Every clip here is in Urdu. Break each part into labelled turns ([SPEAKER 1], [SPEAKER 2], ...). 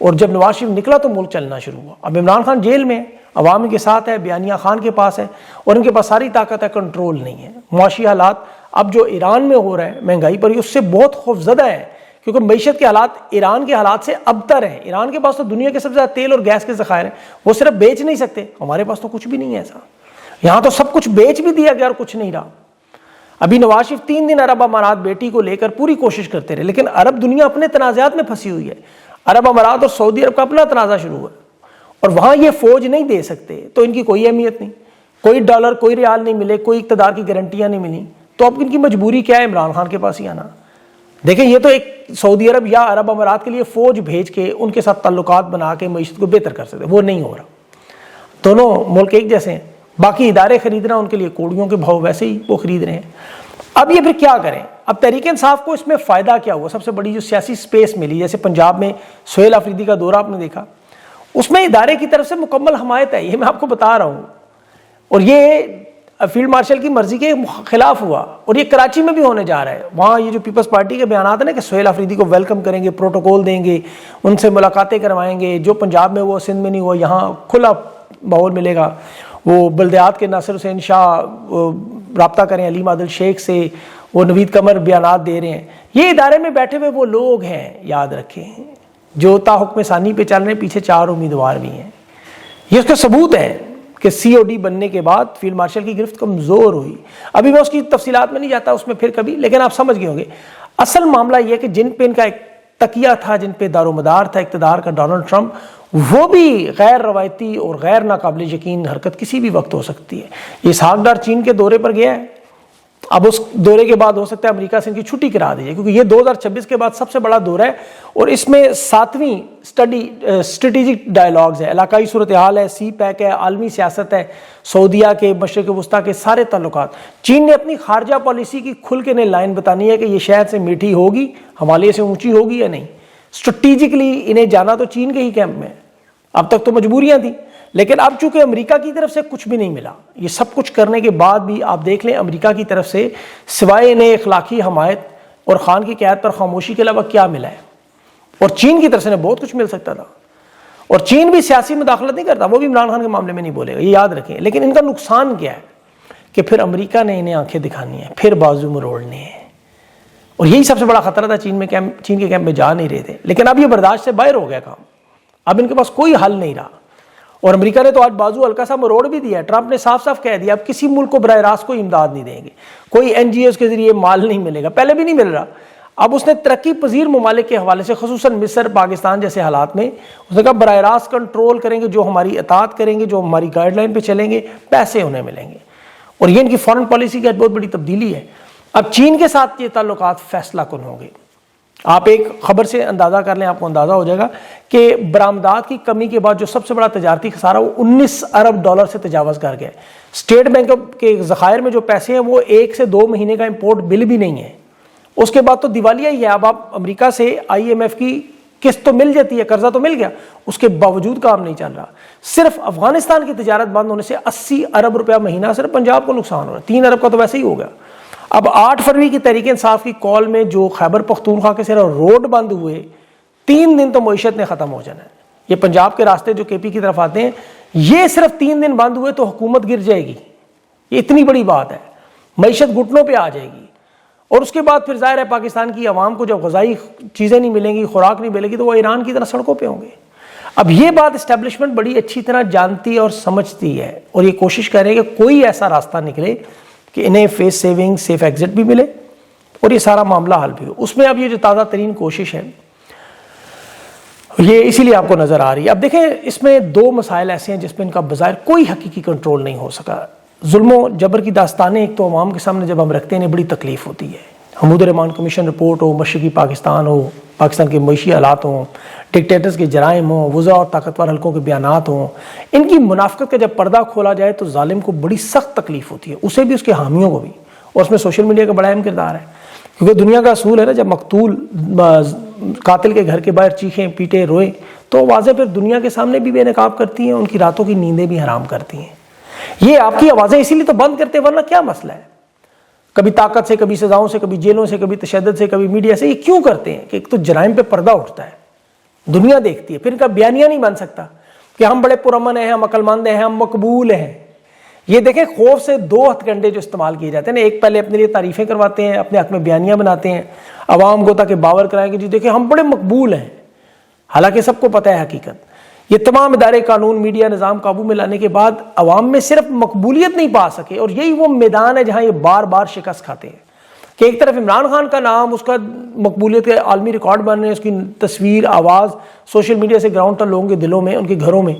[SPEAKER 1] اور جب نواز شریف نکلا تو ملک چلنا شروع ہوا. اب عمران خان جیل میں ہے, عوام کے ساتھ ہے, بیانیہ خان کے پاس ہے, اور ان کے پاس ساری طاقت ہے, کنٹرول نہیں ہے. معاشی حالات اب جو ایران میں ہو رہا ہے مہنگائی پر, اس سے بہت خوفزدہ ہے, کیونکہ معیشت کے حالات ایران کے حالات سے ابتر ہیں. ایران کے پاس تو دنیا کے سب سے زیادہ تیل اور گیس کے ذخائر ہیں, وہ صرف بیچ نہیں سکتے. ہمارے پاس تو کچھ بھی نہیں ہے ایسا, یہاں تو سب کچھ بیچ بھی دیا گیا اور کچھ نہیں رہا. ابھی نواز شریف 3 دن عرب امارات بیٹی کو لے کر پوری کوشش کرتے رہے, لیکن عرب دنیا اپنے تنازعات میں پھنسی ہوئی ہے. عرب امارات اور سعودی عرب کا اپنا تنازع شروع ہوا, اور وہاں یہ فوج نہیں دے سکتے تو ان کی کوئی اہمیت نہیں, کوئی ڈالر کوئی ریال نہیں ملے, کوئی اقتدار کی گارنٹیاں نہیں ملی, تو اب ان کی مجبوری کیا ہے؟ عمران خان کے پاس ہی آنا. دیکھیں یہ تو ایک سعودی عرب یا عرب امارات کے لیے فوج بھیج کے ان کے ساتھ تعلقات بنا کے معیشت کو بہتر کر سکتے, وہ نہیں ہو رہا. دونوں ملک ایک جیسے ہیں, باقی ادارے خریدنا ان کے لیے کوڑیوں کے بھاؤ ویسے ہی وہ خرید رہے ہیں. اب یہ پھر کیا کریں؟ اب تحریک انصاف کو اس میں فائدہ کیا ہوا؟ سب سے بڑی جو سیاسی سپیس ملی, جیسے پنجاب میں سہیل آفریدی کا دورہ آپ نے دیکھا, اس میں ادارے کی طرف سے مکمل حمایت ہے, یہ میں آپ کو بتا رہا ہوں. اور یہ فیلڈ مارشل کی مرضی کے خلاف ہوا, اور یہ کراچی میں بھی ہونے جا رہا ہے. وہاں یہ جو پیپلز پارٹی کے بیانات ہیں نا کہ سہیل آفریدی کو ویلکم کریں گے, پروٹوکول دیں گے, ان سے ملاقاتیں کروائیں گے, جو پنجاب میں وہ سندھ میں نہیں ہوا, یہاں کھلا ماحول ملے گا. وہ بلدیات کے ناصر حسین شاہ رابطہ کریں علیم عادل شیخ سے, وہ نوید قمر بیانات دے رہے ہیں. یہ ادارے میں بیٹھے ہوئے وہ لوگ ہیں, یاد رکھیں, جو تا حکم ثانی پہ چل رہے ہیں. پیچھے 4 امیدوار بھی ہیں. یہ اس کا ثبوت ہے کہ سی او ڈی بننے کے بعد فیلڈ مارشل کی گرفت کمزور ہوئی. ابھی میں اس کی تفصیلات میں نہیں جاتا, اس میں پھر کبھی, لیکن آپ سمجھ گئے ہوں گے. اصل معاملہ یہ کہ جن پہ ان کا ایک تکیہ تھا, جن پہ دار و مدار تھا اقتدار کا, ڈونلڈ ٹرمپ, وہ بھی غیر روایتی اور غیر ناقابل یقین حرکت کسی بھی وقت ہو سکتی ہے. یہ اسحاق ڈار چین کے دورے پر گیا ہے, اب اس دورے کے بعد ہو سکتا ہے امریکہ سے ان کی چھٹی کرا دی جائے, کیونکہ یہ 2026 کے بعد سب سے بڑا دورہ ہے, اور اس میں 7ویں اسٹریٹجک ڈائلاگز ہے, علاقائی صورتحال ہے, سی پیک ہے, عالمی سیاست ہے, سعودیہ کے, مشرق وسطیٰ کے سارے تعلقات. چین نے اپنی خارجہ پالیسی کی کھل کے لائن بتانی ہے کہ یہ شہد سے میٹھی ہوگی, ہمالیہ سے اونچی ہوگی یا نہیں. اسٹریٹجکلی انہیں جانا تو چین کے ہی کیمپ میں, اب تک تو مجبوریاں تھیں, لیکن اب چونکہ امریکہ کی طرف سے کچھ بھی نہیں ملا, یہ سب کچھ کرنے کے بعد بھی آپ دیکھ لیں امریکہ کی طرف سے سوائے انہیں اخلاقی حمایت اور خان کی قیادت پر خاموشی کے علاوہ کیا ملا ہے. اور چین کی طرف سے بہت کچھ مل سکتا تھا, اور چین بھی سیاسی مداخلت نہیں کرتا, وہ بھی عمران خان کے معاملے میں نہیں بولے گا, یہ یاد رکھیں. لیکن ان کا نقصان کیا ہے کہ پھر امریکہ نے انہیں آنکھیں دکھانی ہیں, پھر بازو مروڑنے ہیں, اور یہی سب سے بڑا خطرہ تھا. چین کے کیمپ میں جا نہیں رہے تھے, لیکن اب یہ برداشت سے باہر ہو گیا کام, اب ان کے پاس کوئی حل نہیں رہا. اور امریکہ نے تو آج بازو ہلکا سا مروڑ بھی دیا ہے. ٹرمپ نے صاف صاف کہہ دیا اب کسی ملک کو براہ راست کوئی امداد نہیں دیں گے, کوئی این جی اوز کے ذریعے مال نہیں ملے گا, پہلے بھی نہیں مل رہا. اب اس نے ترقی پذیر ممالک کے حوالے سے, خصوصاً مصر, پاکستان جیسے حالات میں, اس نے کہا براہ راست کنٹرول کریں گے, جو ہماری اطاعت کریں گے, جو ہماری گائیڈ لائن پہ چلیں گے, پیسے انہیں ملیں گے. اور یہ ان کی فارن پالیسی کی بہت بڑی تبدیلی ہے. اب چین کے ساتھ یہ تعلقات فیصلہ کن ہوں گے. آپ ایک خبر سے اندازہ کر لیں, آپ کو اندازہ ہو جائے گا کہ برآمدات کی کمی کے بعد جو سب سے بڑا تجارتی خسارہ وہ 19 ارب ڈالر سے تجاوز کر گیا. اسٹیٹ بینک کے ذخائر میں جو پیسے ہیں وہ 1 سے 2 مہینے کا امپورٹ بل بھی نہیں ہے. اس کے بعد تو دیوالیہ ہی ہے. اب آپ امریکہ سے IMF کی قسط تو مل جاتی ہے, قرضہ تو مل گیا, اس کے باوجود کام نہیں چل رہا. صرف افغانستان کی تجارت بند ہونے سے 80 ارب روپیہ مہینہ صرف پنجاب کو نقصان ہو رہا ہے. 3 ارب کا تو ویسے ہی ہو گیا. اب 8 فروری کی تحریک انصاف کی کال میں جو خیبر پختونخوا کے صرف روڈ بند ہوئے, 3 دن تو معیشت نے ختم ہو جانا ہے. یہ پنجاب کے راستے جو KP کی طرف آتے ہیں, یہ صرف 3 دن بند ہوئے تو حکومت گر جائے گی. یہ اتنی بڑی بات ہے, معیشت گھٹنوں پہ آ جائے گی. اور اس کے بعد پھر ظاہر ہے پاکستان کی عوام کو جب غذائی چیزیں نہیں ملیں گی, خوراک نہیں ملے گی, تو وہ ایران کی طرح سڑکوں پہ ہوں گے. اب یہ بات اسٹیبلشمنٹ بڑی اچھی طرح جانتی اور سمجھتی ہے, اور یہ کوشش کر رہے ہیں کہ کوئی ایسا راستہ نکلے کہ انہیں فیس سیونگ, سیف ایگزٹ بھی ملے اور یہ سارا معاملہ حل بھی ہو. اس میں اب یہ جو تازہ ترین کوشش ہے یہ اسی لیے آپ کو نظر آ رہی ہے. اب دیکھیں اس میں 2 مسائل ایسے ہیں جس پہ ان کا بظاہر کوئی حقیقی کنٹرول نہیں ہو سکا. ظلم و جبر کی داستانیں ایک تو عوام کے سامنے جب ہم رکھتے ہیں بڑی تکلیف ہوتی ہے. حمود الرحمان کمیشن رپورٹ ہو, مشرقی پاکستان ہو, پاکستان کے معاشی حالات ہوں, ڈکٹیٹرز کے جرائم ہوں, وزراء اور طاقتور حلقوں کے بیانات ہوں, ان کی منافقت کا جب پردہ کھولا جائے تو ظالم کو بڑی سخت تکلیف ہوتی ہے, اسے بھی, اس کے حامیوں کو بھی. اور اس میں سوشل میڈیا کا بڑا اہم کردار ہے, کیونکہ دنیا کا اصول ہے نا, جب مقتول قاتل کے گھر کے باہر چیخیں, پیٹے, روئے, تو آوازیں پھر دنیا کے سامنے بھی بے نقاب کرتی ہیں, ان کی راتوں کی نیندیں بھی حرام کرتی ہیں. یہ آپ کی آوازیں اسی لیے تو بند کرتے ہیں, ورنہ کیا مسئلہ ہے؟ کبھی طاقت سے, کبھی سزاؤں سے, کبھی جیلوں سے, کبھی تشدد سے, کبھی میڈیا سے. یہ کیوں کرتے ہیں؟ کہ ایک تو جرائم پہ پردہ اٹھتا ہے, دنیا دیکھتی ہے. پھر ان کا بیانیہ نہیں بن سکتا کہ ہم بڑے پرامن ہیں, ہم عقل مند ہیں, ہم مقبول ہیں. یہ دیکھیں خوف سے دو ہتھ کنڈے جو استعمال کیے جاتے ہیں نا, ایک پہلے اپنے لیے تعریفیں کرواتے ہیں, اپنے حق میں بیانیہ بناتے ہیں عوام کو تاکہ باور کرائیں کہ جی دیکھیں ہم بڑے مقبول ہیں, حالانکہ سب کو پتہ ہے حقیقت. یہ تمام ادارے, قانون, میڈیا, نظام قابو میں لانے کے بعد عوام میں صرف مقبولیت نہیں پا سکے, اور یہی وہ میدان ہے جہاں یہ بار بار شکست کھاتے ہیں کہ ایک طرف عمران خان کا نام, اس کا مقبولیت کے عالمی ریکارڈ بن رہے ہیں, اس کی تصویر, آواز سوشل میڈیا سے گراؤنڈ تک لوگوں کے دلوں میں, ان کے گھروں میں.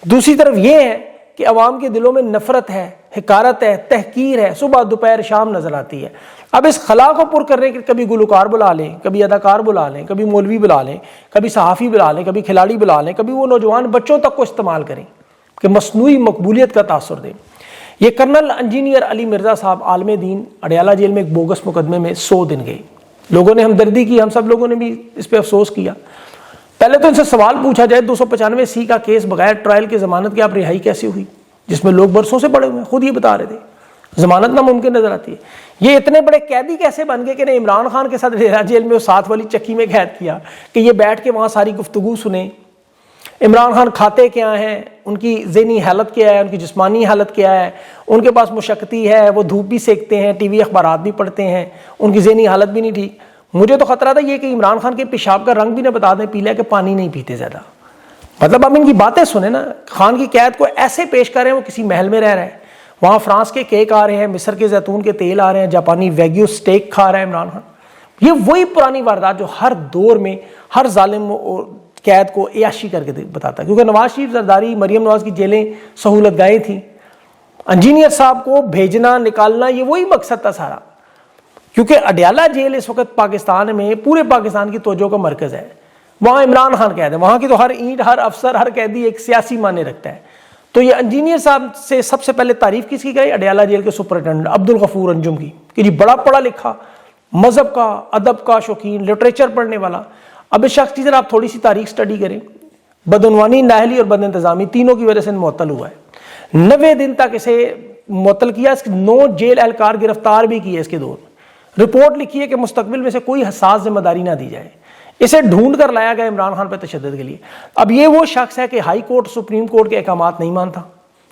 [SPEAKER 1] دوسری طرف یہ ہے کہ عوام کے دلوں میں نفرت ہے, حقارت ہے, تحقیر ہے, صبح دوپہر شام نظر آتی ہے. اب اس خلا کو پر کرنے کے کبھی گلوکار بلا لیں, کبھی اداکار بلا لیں, کبھی مولوی بلا لیں, کبھی صحافی بلا لیں, کبھی کھلاڑی بلا لیں, کبھی وہ نوجوان بچوں تک کو استعمال کریں کہ مصنوعی مقبولیت کا تاثر دیں. یہ کرنل انجینئر علی مرزا صاحب عالم دین اڈیالہ جیل میں ایک بوگس مقدمے میں 100 دن گئے. لوگوں نے ہمدردی کی, ہم سب لوگوں نے بھی اس پہ افسوس کیا. پہلے تو ان سے سوال پوچھا جائے, 295C کا کیس بغیر ٹرائل کے ضمانت کے آپ رہائی کیسے ہوئی, جس میں لوگ برسوں سے پڑے ہوئے ہیں, خود یہ بتا رہے تھے ضمانت ناممکن نظر آتی ہے. یہ اتنے بڑے قیدی کیسے بن گئے کہ نے عمران خان کے ساتھ ڈیرہ جیل میں ساتھ والی چکی میں قید کیا کہ یہ بیٹھ کے وہاں ساری گفتگو سنیں. عمران خان کھاتے کیا ہیں, ان کی ذہنی حالت کیا ہے, ان کی جسمانی حالت کیا ہے, ان کے پاس مشقتی ہے, وہ دھوپ بھی سیکتے ہیں, ٹی وی اخبارات بھی پڑھتے ہیں, ان کی ذہنی حالت بھی نہیں ٹھیک. مجھے تو خطرہ تھا یہ کہ عمران خان کے پیشاب کا رنگ بھی نہ بتا دیں پیلا, کہ پانی نہیں پیتے زیادہ. مطلب اب ان کی باتیں سنیں نا, خان کی قید کو ایسے پیش کر رہے ہیں وہ کسی محل میں رہ رہا ہے, وہاں فرانس کے کیک آ رہے ہیں, مصر کے زیتون کے تیل آ رہے ہیں, جاپانی ویگیو سٹیک کھا رہا ہے عمران خان. یہ وہی پرانی واردات جو ہر دور میں ہر ظالم قید کو عیاشی کر کے بتاتا ہے. کیونکہ نواز شریف, زرداری, مریم نواز کی جیلیں سہولت گاہیں تھیں, انجینئر صاحب کو بھیجنا نکالنا یہ وہی مقصد تھا سارا. کیونکہ اڈیالہ جیل اس وقت پاکستان میں پورے پاکستان کی توجہ کا مرکز ہے, وہاں عمران خان قید ہے, وہاں کی تو ہر اینٹ, ہر افسر, ہر قیدی ایک سیاسی معنی رکھتا ہے. تو یہ انجینئر صاحب سے سب سے پہلے تعریف کس کی گئی, اڈیالہ جیل کے سپرنٹینڈنٹ عبدالغفور انجم کی, کہ جی بڑا پڑھا لکھا, مذہب کا, ادب کا شوقین, لٹریچر پڑھنے والا. اب اس شخص کی ذرا آپ تھوڑی سی تاریخ سٹڈی کریں. بدعنوانی, نااہلی اور بد انتظامی تینوں کی وجہ سے معطل ہوا ہے. 90 دن تک اسے معطل کیا, اس کے 9 جیل اہلکار گرفتار بھی کیے اس کے دور. رپورٹ لکھی ہے کہ مستقبل میں سے کوئی حساس ذمہ داری نہ دی جائے. اسے ڈھونڈ کر لایا گیا عمران خان پہ تشدد کے لیے. اب یہ وہ شخص ہے کہ ہائی کورٹ, سپریم کورٹ کے احکامات نہیں مانتا,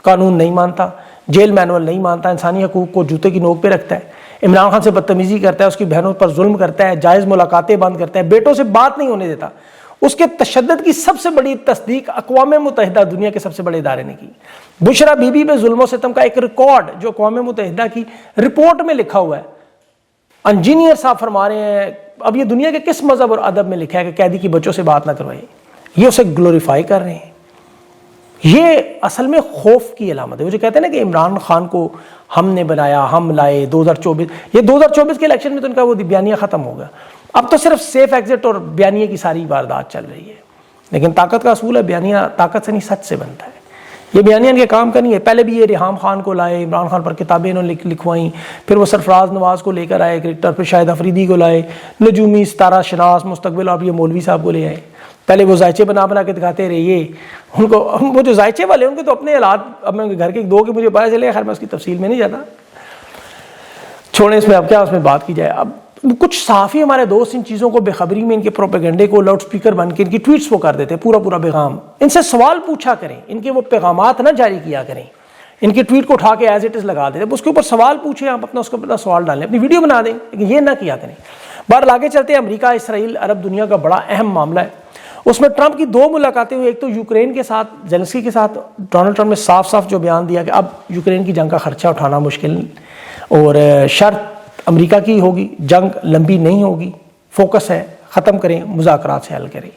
[SPEAKER 1] قانون نہیں مانتا, جیل مینول نہیں مانتا, انسانی حقوق کو جوتے کی نوک پہ رکھتا ہے, عمران خان سے بدتمیزی کرتا ہے, اس کی بہنوں پر ظلم کرتا ہے, جائز ملاقاتیں بند کرتا ہے, بیٹوں سے بات نہیں ہونے دیتا. اس کے تشدد کی سب سے بڑی تصدیق اقوام متحدہ دنیا کے سب سے بڑے ادارے نے کی. بشرا بی بی پہ ظلم و ستم کا ایک ریکارڈ جو اقوام متحدہ کی رپورٹ میں لکھا ہوا ہے, انجینئر صاحب فرما رہے ہیں. اب یہ دنیا کے کس مذہب اور ادب میں لکھا ہے کہ قیدی کی بچوں سے بات نہ کروائے؟ یہ اسے گلوریفائی کر رہے ہیں. یہ اصل میں خوف کی علامت ہے. وہ جو کہتے ہیں نا کہ عمران خان کو ہم نے بنایا, ہم لائے 2024, یہ 2024 کے الیکشن میں تو ان کا وہ بیانیہ ختم ہوگا. اب تو صرف سیف ایگزٹ اور بیانیے کی ساری واردات چل رہی ہے. لیکن طاقت کا اصول ہے, بیانیہ طاقت سے نہیں سچ سے بنتا ہے. یہ بیانیہ ان کے کام کا نہیں ہے. پہلے بھی یہ ریحام خان کو لائے, عمران خان پر کتابیں انہوں نے لکھوائیں, پھر وہ سرفراز نواز کو لے کر آئے کرکٹر, پھر شاہد افریدی کو لائے, نجومی, ستارہ شناس, مستقبل, اور یہ مولوی صاحب کو لے آئے. پہلے وہ ذائچے بنا کے دکھاتے رہے. یہ ان کو, وہ جو ذائچے والے ان کے تو اپنے حالات, اب میں گھر کے 2 کے مجھے پتہ چلے, خیر میں اس کی تفصیل میں نہیں جاتا, چھوڑیں اس میں, اب کیا اس میں بات کی جائے. اب کچھ صحافی ہمارے دوست ان چیزوں کو بے خبری میں ان کے پروپیگنڈے کو لاؤڈ سپیکر بن کے ان کی ٹویٹس وہ کر دیتے, پورا پیغام. ان سے سوال پوچھا کریں, ان کے وہ پیغامات نہ جاری کیا کریں, ان کی ٹویٹ کو اٹھا کے ایز اٹ از لگا دیتے. اس کے اوپر سوال پوچھیں, آپ اپنا اس کے اوپر سوال ڈالیں, اپنی ویڈیو بنا دیں, لیکن یہ نہ کیا کریں. بہرحال آگے چلتے ہیں. امریکہ, اسرائیل, عرب دنیا کا بڑا اہم معاملہ ہے. اس میں ٹرمپ کی 2 ملاقاتیں ہوئی. ایک تو یوکرین کے ساتھ, زیلنسکی کے ساتھ. ڈونلڈ ٹرمپ نے صاف جو بیان دیا کہ اب یوکرین کی جنگ کا خرچہ اٹھانا مشکل, اور شرط امریکہ کی ہوگی, جنگ لمبی نہیں ہوگی, فوکس ہے, ختم کریں, مذاکرات سے حل کریں,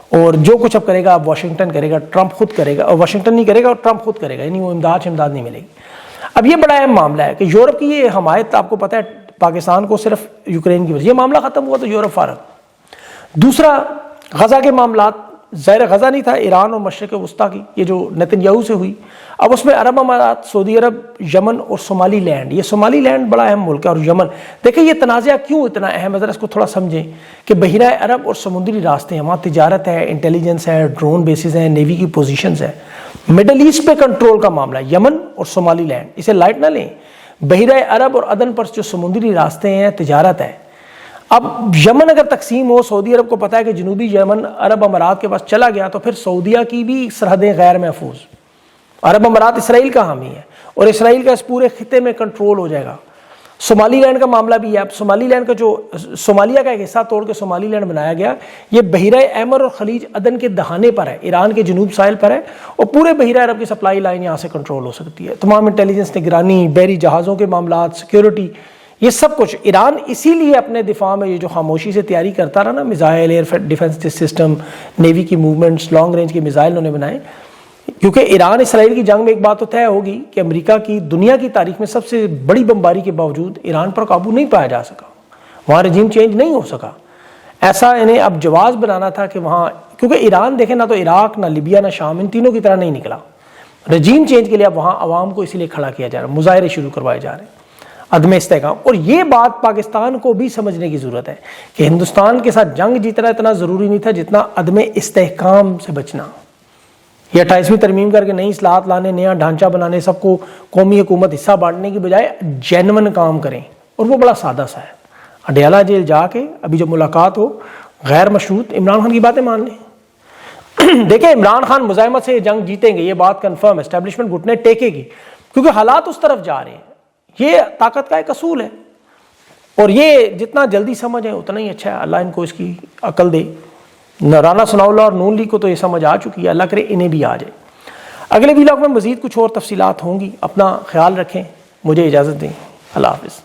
[SPEAKER 1] اور جو کچھ اب کرے گا اب واشنگٹن کرے گا, ٹرمپ خود کرے گا, اور واشنگٹن نہیں کرے گا اور ٹرمپ خود کرے گا, یعنی وہ امداد نہیں ملے گی. اب یہ بڑا اہم معاملہ ہے کہ یورپ کی یہ حمایت, آپ کو پتہ ہے پاکستان کو صرف یوکرین کی وجہ, یہ معاملہ ختم ہوا تو یورپ فارغ. دوسرا, غزہ کے معاملات, ظاہر غزہ نہیں تھا, ایران اور مشرق وسطیٰ کی, یہ جو نتنیاہو سے ہوئی. اب اس میں عرب امارات, سعودی عرب, یمن اور صومالی لینڈ. یہ صومالی لینڈ بڑا اہم ملک ہے, اور یمن. دیکھیں یہ تنازعہ کیوں اتنا اہم ہے, ذرا اس کو تھوڑا سمجھیں کہ بحیرہ عرب اور سمندری راستے ہیں, وہاں تجارت ہے, انٹیلیجنس ہے, ڈرون بیسز ہیں, نیوی کی پوزیشنز ہیں. مڈل ایسٹ پہ کنٹرول کا معاملہ ہے, یمن اور صومالی لینڈ. اسے لائٹ نہ لیں. بحیرہ عرب اور عدن پر جو سمندری راستے ہیں, تجارت ہے. اب یمن اگر تقسیم ہو، سعودی عرب کو پتا ہے کہ جنوبی یمن عرب امارات کے پاس چلا گیا تو پھر سعودیہ کی بھی سرحدیں غیر محفوظ. عرب امارات اسرائیل کا حامی ہے اور اسرائیل کا اس پورے خطے میں کنٹرول ہو جائے گا. صومالی لینڈ کا معاملہ بھی ہے. اب صومالی لینڈ کا جو صومالیہ کا ایک حصہ توڑ کے صومالی لینڈ بنایا گیا، یہ بحیرہ احمر اور خلیج عدن کے دہانے پر ہے، ایران کے جنوب ساحل پر ہے، اور پورے بحیرہ عرب کی سپلائی لائن یہاں سے کنٹرول ہو سکتی ہے. تمام انٹیلیجنس نگرانی، بحری جہازوں کے معاملات، سیکیورٹی، یہ سب کچھ ایران اسی لیے اپنے دفاع میں یہ جو خاموشی سے تیاری کرتا رہا نا، missile, air defence system, navy کی موومنٹس، لانگ رینج کے میزائل انہوں نے بنائے. کیونکہ ایران اسرائیل کی جنگ میں ایک بات تو طے ہوگی کہ امریکہ کی دنیا کی تاریخ میں سب سے بڑی بمباری کے باوجود ایران پر قابو نہیں پایا جا سکا، وہاں رجیم چینج نہیں ہو سکا. ایسا انہیں اب جواز بنانا تھا کہ وہاں، کیونکہ ایران دیکھیں نہ تو عراق، نہ لیبیا، نہ شام، ان تینوں کی طرح نہیں نکلا. رجیم چینج کے لیے اب وہاں عوام کو اسی لیے کھڑا کیا جا رہا ہے، مظاہرے شروع کروائے جا رہے ہیں، عدم استحکام. اور یہ بات پاکستان کو بھی سمجھنے کی ضرورت ہے کہ ہندوستان کے ساتھ جنگ جیتنا اتنا ضروری نہیں تھا جتنا عدم استحکام سے بچنا. یہ 28ویں ترمیم کر کے نئی اصلاحات لانے، نیا ڈھانچہ بنانے، سب کو قومی حکومت حصہ بانٹنے کی بجائے جینون کام کریں، اور وہ بڑا سادہ سا ہے. اڈیالہ جیل جا کے ابھی جب ملاقات ہو، غیر مشروط عمران خان کی باتیں مان لیں. دیکھیں عمران خان مزاحمت سے جنگ جیتیں گے، یہ بات کنفرم ہے. اسٹیبلشمنٹ گھٹنے ٹیکے گی کیونکہ حالات اس طرف جا رہے ہیں. یہ طاقت کا ایک اصول ہے، اور یہ جتنا جلدی سمجھ ہے اتنا ہی اچھا ہے. اللہ ان کو اس کی عقل دے. رانا ثناء اللہ اور نون لیگ کو تو یہ سمجھ آ چکی ہے، اللہ کرے انہیں بھی آ جائے. اگلے ویلاگ میں مزید کچھ اور تفصیلات ہوں گی. اپنا خیال رکھیں، مجھے اجازت دیں. اللہ حافظ.